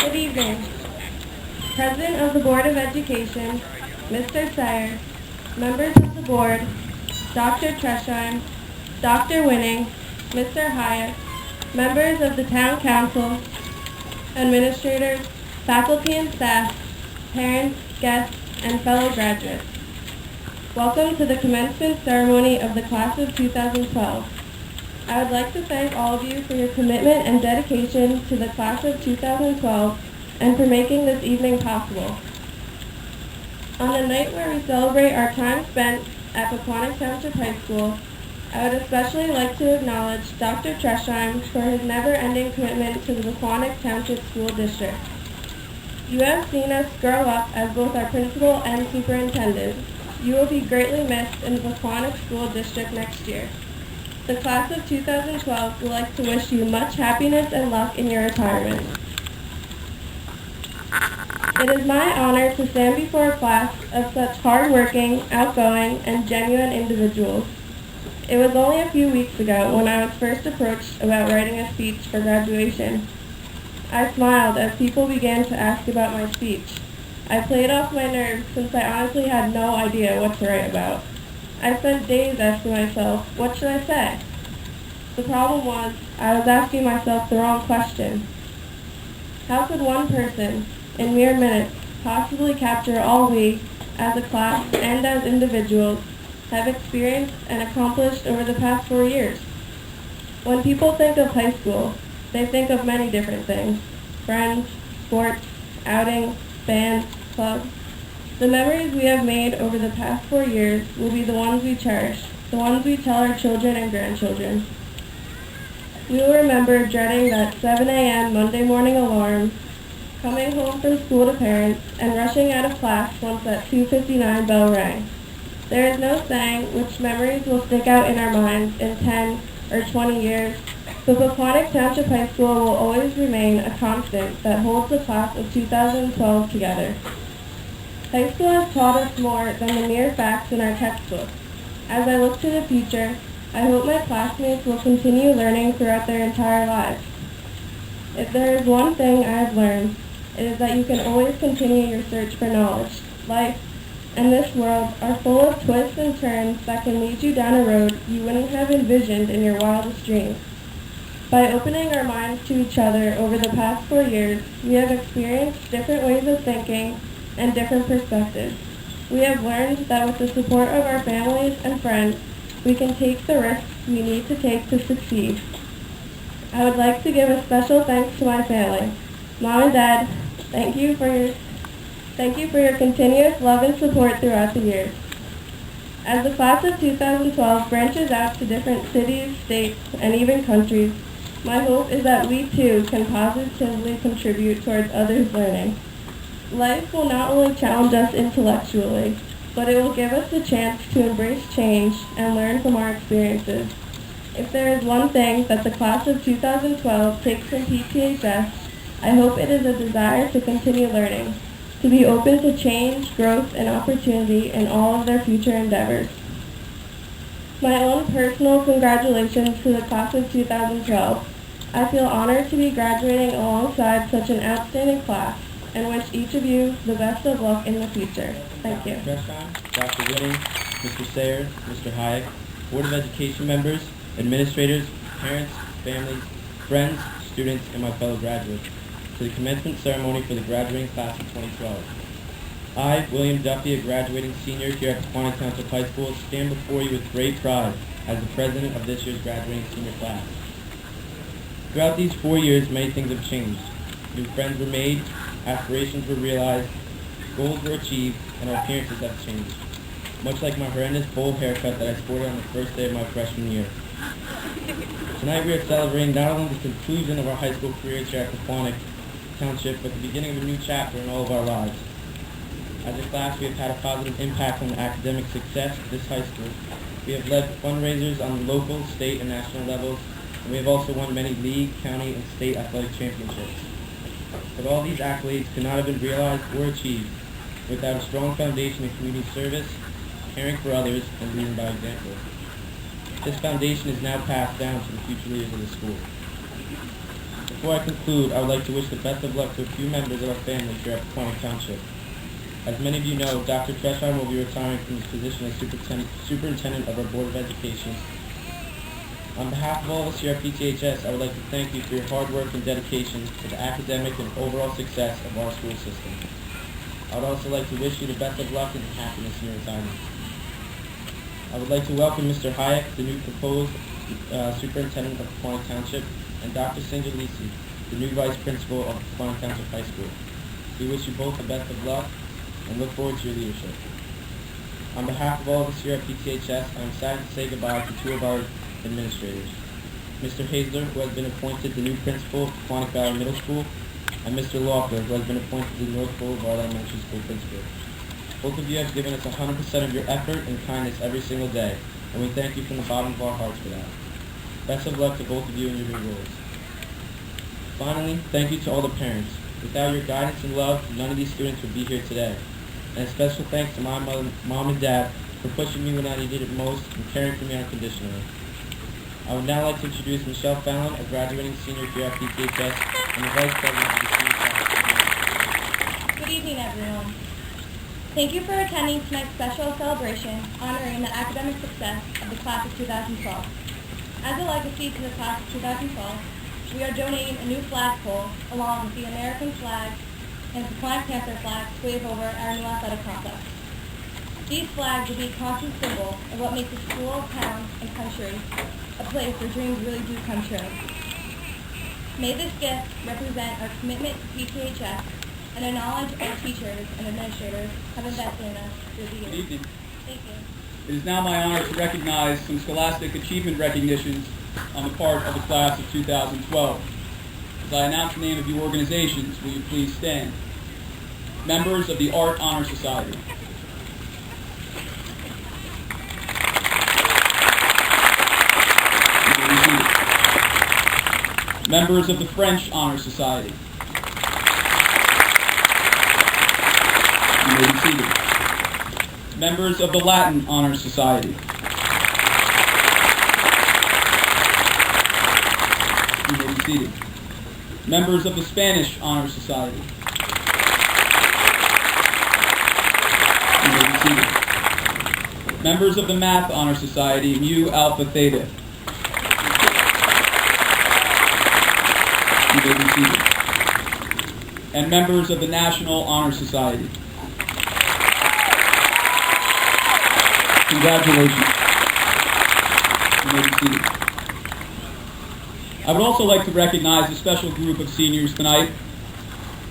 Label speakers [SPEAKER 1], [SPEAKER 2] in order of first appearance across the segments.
[SPEAKER 1] Good evening. President of the Board of Education, Mr. Sire, members of the board, Dr. Tresheim, Dr. Winning, Mr. Hyatt, members of the Town Council, administrators, faculty and staff, parents, guests, and fellow graduates. Welcome to the commencement ceremony of the class of 2012. I would like to thank all of you for your commitment and dedication to the class of 2012 and for making this evening possible. On a night where we celebrate our time spent at Pequannock Township High School, I would especially like to acknowledge Dr. Tresheim for his never-ending commitment to the Pequannock Township School District. You have seen us grow up as both our principal and superintendent. You will be greatly missed in the Pequannock School District next year. The class of 2012 would like to wish you much happiness and luck in your retirement. It is my honor to stand before a class of such hard-working, outgoing, and genuine individuals. It was only a few weeks ago when I was first approached about writing a speech for graduation. I smiled as people began to ask about my speech. I played off my nerves since I honestly had no idea what to write about. I spent days asking myself, what should I say? The problem was, I was asking myself the wrong question. How could one person, in mere minutes, possibly capture all we, as a class and as individuals, have experienced and accomplished over the past 4 years? When people think of high school, they think of many different things: friends, sports, outings, bands, clubs. The memories we have made over the past 4 years will be the ones we cherish, the ones we tell our children and grandchildren. We will remember dreading that 7 a.m. Monday morning alarm, coming home from school to parents, and rushing out of class once that 2:59 bell rang. There is no saying which memories will stick out in our minds in 10 or 20 years, but Pequannock Township High School will always remain a constant that holds the class of 2012 together. High school has taught us more than the mere facts in our textbooks. As I look to the future, I hope my classmates will continue learning throughout their entire lives. If there is one thing I have learned, it is that you can always continue your search for knowledge. Life and this world are full of twists and turns that can lead you down a road you wouldn't have envisioned in your wildest dreams. By opening our minds to each other over the past 4 years, we have experienced different ways of thinking and different perspectives. We have learned that with the support of our families and friends, we can take the risks we need to take to succeed. I would like to give a special thanks to my family. Mom and Dad, thank you for your continuous love and support throughout the years. As the class of 2012 branches out to different cities, states, and even countries, my hope is that we too can positively contribute towards others' learning. Life will not only challenge us intellectually, but it will give us the chance to embrace change and learn from our experiences. If there is one thing that the class of 2012 takes from PTHS, I hope it is a desire to continue learning, to be open to change, growth, and opportunity in all of their future endeavors. My own personal congratulations to the class of 2012. I feel honored to be graduating alongside such an outstanding class, and wish each of you the best of luck in the future. Thank you.
[SPEAKER 2] Dr. Whitting, Mr. Sayer, Mr. Hayek, Board of Education members, administrators, parents, families, friends, students, and my fellow graduates, to the commencement ceremony for the graduating class of 2012. I, William Duffy, a graduating senior here at Pequannock Township High School, stand before you with great pride as the president of this year's graduating senior class. Throughout these 4 years, many things have changed. New friends were made, aspirations were realized, goals were achieved, and our appearances have changed. Much like my horrendous bowl haircut that I sported on the first day of my freshman year. Tonight we are celebrating not only the conclusion of our high school careers here at Pequannock Township, but the beginning of a new chapter in all of our lives. As a class, we have had a positive impact on the academic success of this high school. We have led fundraisers on the local, state, and national levels, and we have also won many league, county, and state athletic championships. But all these accolades could not have been realized or achieved without a strong foundation of community service, caring for others, and leading by example. This foundation is now passed down to the future leaders of the school. Before I conclude, I would like to wish the best of luck to a few members of our family here at Pequannock Township. As many of you know, Dr. Tresheim will be retiring from his position as superintendent of our Board of Education. On behalf of all of us here at PTHS, I would like to thank you for your hard work and dedication to the academic and overall success of our school system. I would also like to wish you the best of luck and happiness in your retirement. I would like to welcome Mr. Hayek, the new proposed superintendent of Pequannock Township, and Dr. Sinjalisi, the new vice principal of Pequannock Township High School. We wish you both the best of luck and look forward to your leadership. On behalf of all of us here at PTHS, I am sad to say goodbye to two of our administrators, Mr. Hazler, who has been appointed the new principal of Pequannock Valley Middle School, and Mr. Loeffler, who has been appointed the North Boulevard Elementary School principal. Both of you have given us 100% of your effort and kindness every single day, and we thank you from the bottom of our hearts for that. Best of luck to both of you in your new roles. Finally, thank you to all the parents. Without your guidance and love, none of these students would be here today. And a special thanks to my mom and dad for pushing me when I needed it most and caring for me unconditionally. I would now like to introduce Michelle Fallon, a graduating senior here at PTHS, and the Vice President of the Senior Class.
[SPEAKER 3] Good evening, everyone. Thank you for attending tonight's special celebration honoring the academic success of the class of 2012. As a legacy to the class of 2012, we are donating a new flagpole along with the American flag and the Pequannock Panther flag to wave over our new athletic complex. These flags will be a constant symbol of what makes a school, town, and country a place where dreams really do come true. May this gift represent our commitment to PTHS and the knowledge our teachers and administrators have invested in us through the years.
[SPEAKER 4] Good evening.
[SPEAKER 3] Thank you.
[SPEAKER 4] It is now my honor to recognize some Scholastic achievement recognitions on the part of the class of 2012. As I announce the name of your organizations, will you please stand? Members of the Art Honor Society. You may be seated. Members of the French Honor Society. You may be seated. Members of the Latin Honor Society. You may be seated. Members of the Spanish Honor Society. You may be seated. Members of the Math Honor Society, Mu Alpha Theta. You may be seated. And members of the National Honor Society. Congratulations. You may be seated. I would also like to recognize a special group of seniors tonight.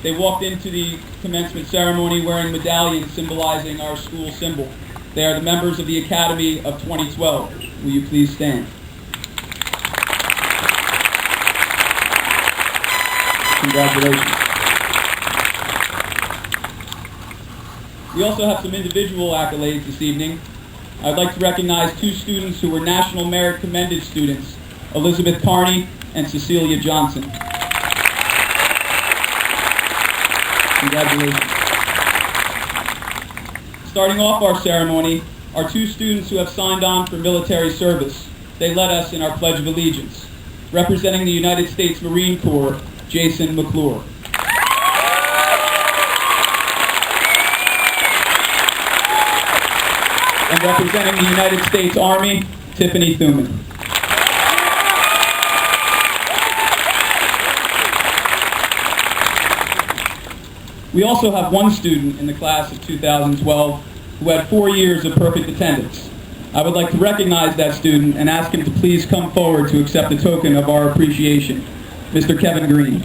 [SPEAKER 4] They walked into the commencement ceremony wearing medallions symbolizing our school symbol. They are the members of the Academy of 2012. Will you please stand? Congratulations. We also have some individual accolades this evening. I'd like to recognize two students who were National Merit Commended students, Elizabeth Carney and Cecilia Johnson. Congratulations. Starting off our ceremony are two students who have signed on for military service. They led us in our Pledge of Allegiance. Representing the United States Marine Corps, Jason McClure. And representing the United States Army, Tiffany Thuman. We also have one student in the class of 2012 who had 4 years of perfect attendance. I would like to recognize that student and ask him to please come forward to accept a token of our appreciation. Mr. Kevin Green.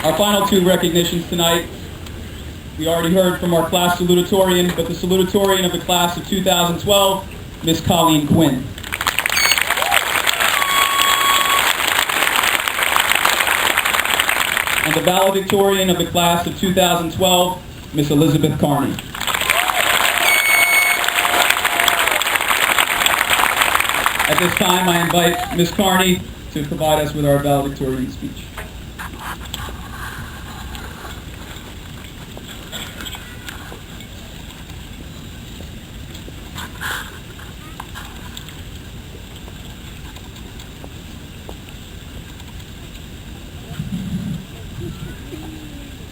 [SPEAKER 4] Our final two recognitions tonight, we already heard from our class salutatorian, but the salutatorian of the class of 2012, Miss Colleen Quinn. And the valedictorian of the class of 2012, Miss Elizabeth Carney. At this time, I invite Miss Carney to provide us with our valedictorian speech.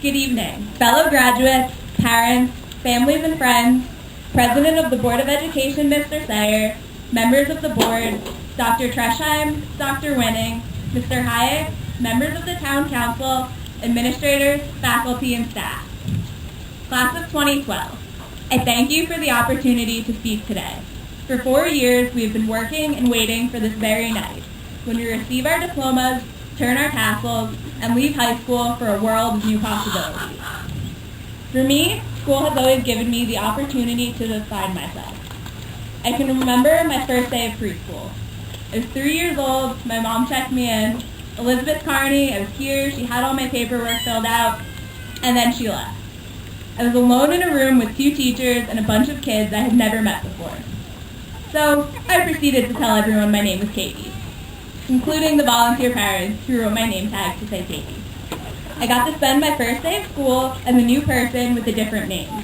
[SPEAKER 3] Good evening, fellow graduates, parents, families and friends, President of the Board of Education, Mr. Sayer, members of the board, Dr. Tresheim, Dr. Winning, Mr. Hayek, members of the Town Council, administrators, faculty, and staff. Class of 2012, I thank you for the opportunity to speak today. For 4 years, we have been working and waiting for this very night, when we receive our diplomas, turn our tassels, and leave high school for a world of new possibilities. For me, school has always given me the opportunity to define myself. I can remember my first day of preschool. I was 3 years old, my mom checked me in. Elizabeth Carney, I was here, she had all my paperwork filled out, and then she left. I was alone in a room with 2 teachers and a bunch of kids I had never met before. So I proceeded to tell everyone my name was Katie, including the volunteer parents who wrote my name tag to say Katie. I got to spend my first day of school as a new person with a different name.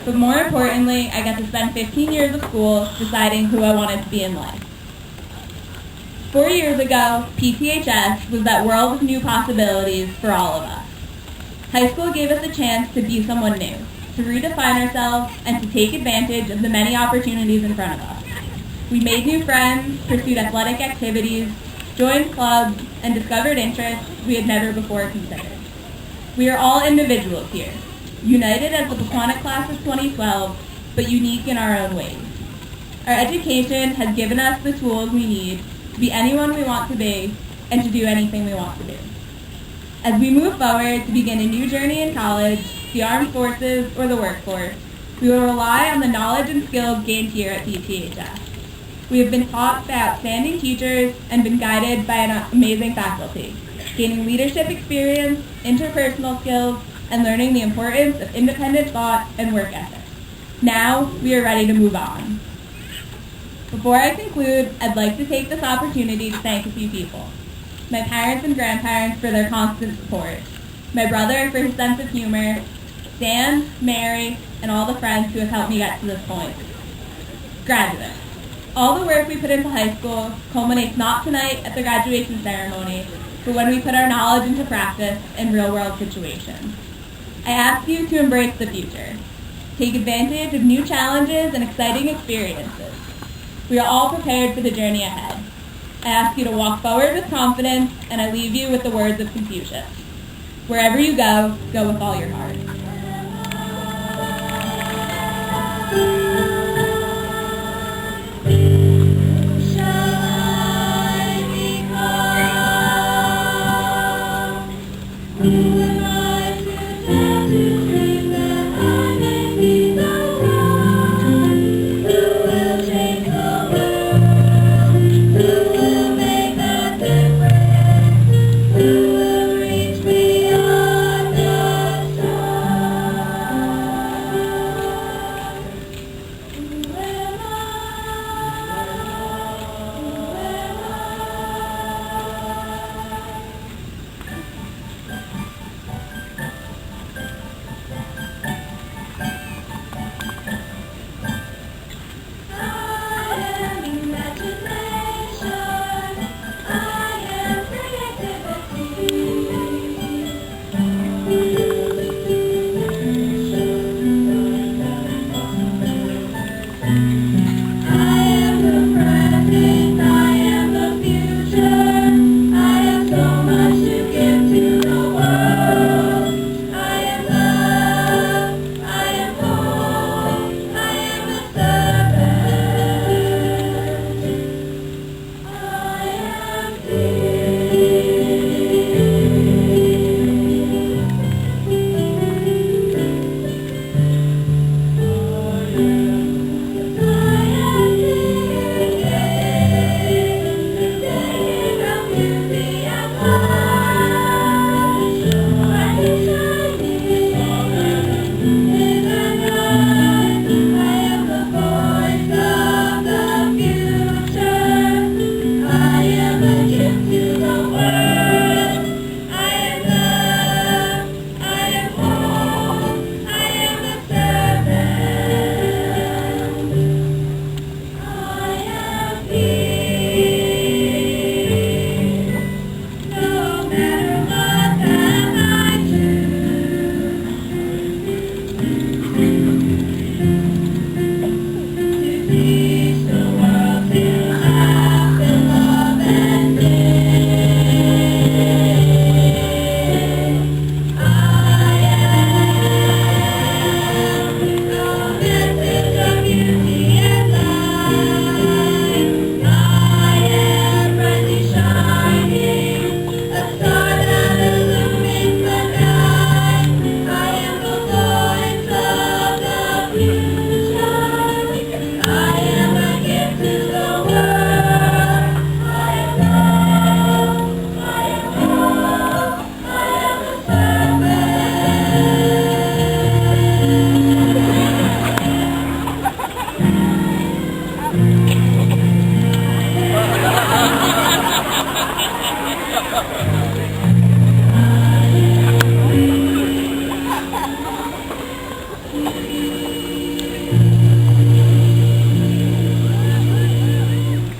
[SPEAKER 3] But more importantly, I got to spend 15 years of school deciding who I wanted to be in life. 4 years ago, PTHS was that world of new possibilities for all of us. High school gave us a chance to be someone new, to redefine ourselves, and to take advantage of the many opportunities in front of us. We made new friends, pursued athletic activities, joined clubs, and discovered interests we had never before considered. We are all individuals here, united as the Pequannock class of 2012, but unique in our own ways. Our education has given us the tools we need to be anyone we want to be and to do anything we want to do. As we move forward to begin a new journey in college, the armed forces, or the workforce, we will rely on the knowledge and skills gained here at PTHS. We have been taught by outstanding teachers and been guided by an amazing faculty, gaining leadership experience, interpersonal skills, and learning the importance of independent thought and work ethic. Now, we are ready to move on. Before I conclude, I'd like to take this opportunity to thank a few people. My parents and grandparents for their constant support, my brother for his sense of humor, Dan, Mary, and all the friends who have helped me get to this point. Graduates, all the work we put into high school culminates not tonight at the graduation ceremony, but when we put our knowledge into practice in real-world situations. I ask you to embrace the future. Take advantage of new challenges and exciting experiences. We are all prepared for the journey ahead. I ask you to walk forward with confidence, and I leave you with the words of Confucius. Wherever you go, go with all your heart.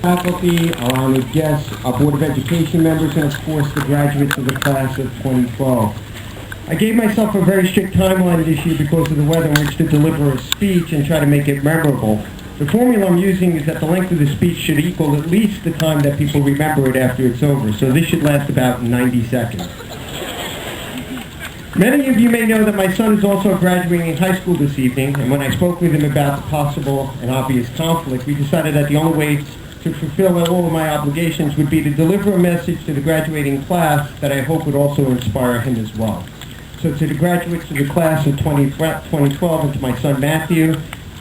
[SPEAKER 5] faculty, our honored guests, our Board of Education members, and of course the graduates of the class of 2012. I gave myself a very strict timeline this year because of the weather in which to deliver a speech and try to make it memorable. The formula I'm using is that the length of the speech should equal at least the time that people remember it after it's over, so this should last about 90 seconds. Many of you may know that my son is also graduating high school this evening, and when I spoke with him about the possible and obvious conflict, we decided that the only way to fulfill all of my obligations would be to deliver a message to the graduating class that I hope would also inspire him as well. So to the graduates of the class of 2012 and to my son Matthew,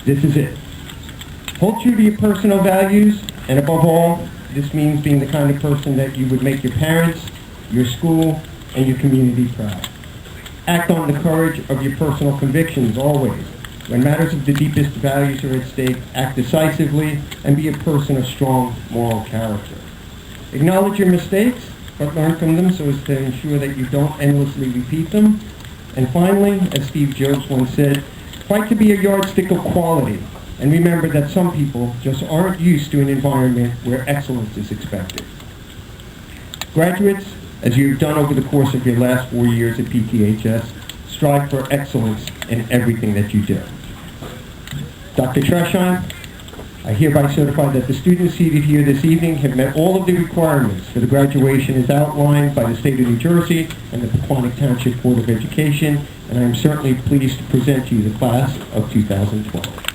[SPEAKER 5] this is it. Hold true to your personal values, and above all, this means being the kind of person that you would make your parents, your school, and your community proud. Act on the courage of your personal convictions always. When matters of the deepest values are at stake, act decisively and be a person of strong moral character. Acknowledge your mistakes, but learn from them so as to ensure that you don't endlessly repeat them. And finally, as Steve Jobs once said, fight to be a yardstick of quality. And remember that some people just aren't used to an environment where excellence is expected. Graduates, as you've done over the course of your last 4 years at PTHS, strive for excellence in everything that you do. Dr. Tresheim, I hereby certify that the students seated here this evening have met all of the requirements for the graduation as outlined by the State of New Jersey and the Pequannock Township Board of Education, and I am certainly pleased to present to you the class of 2012.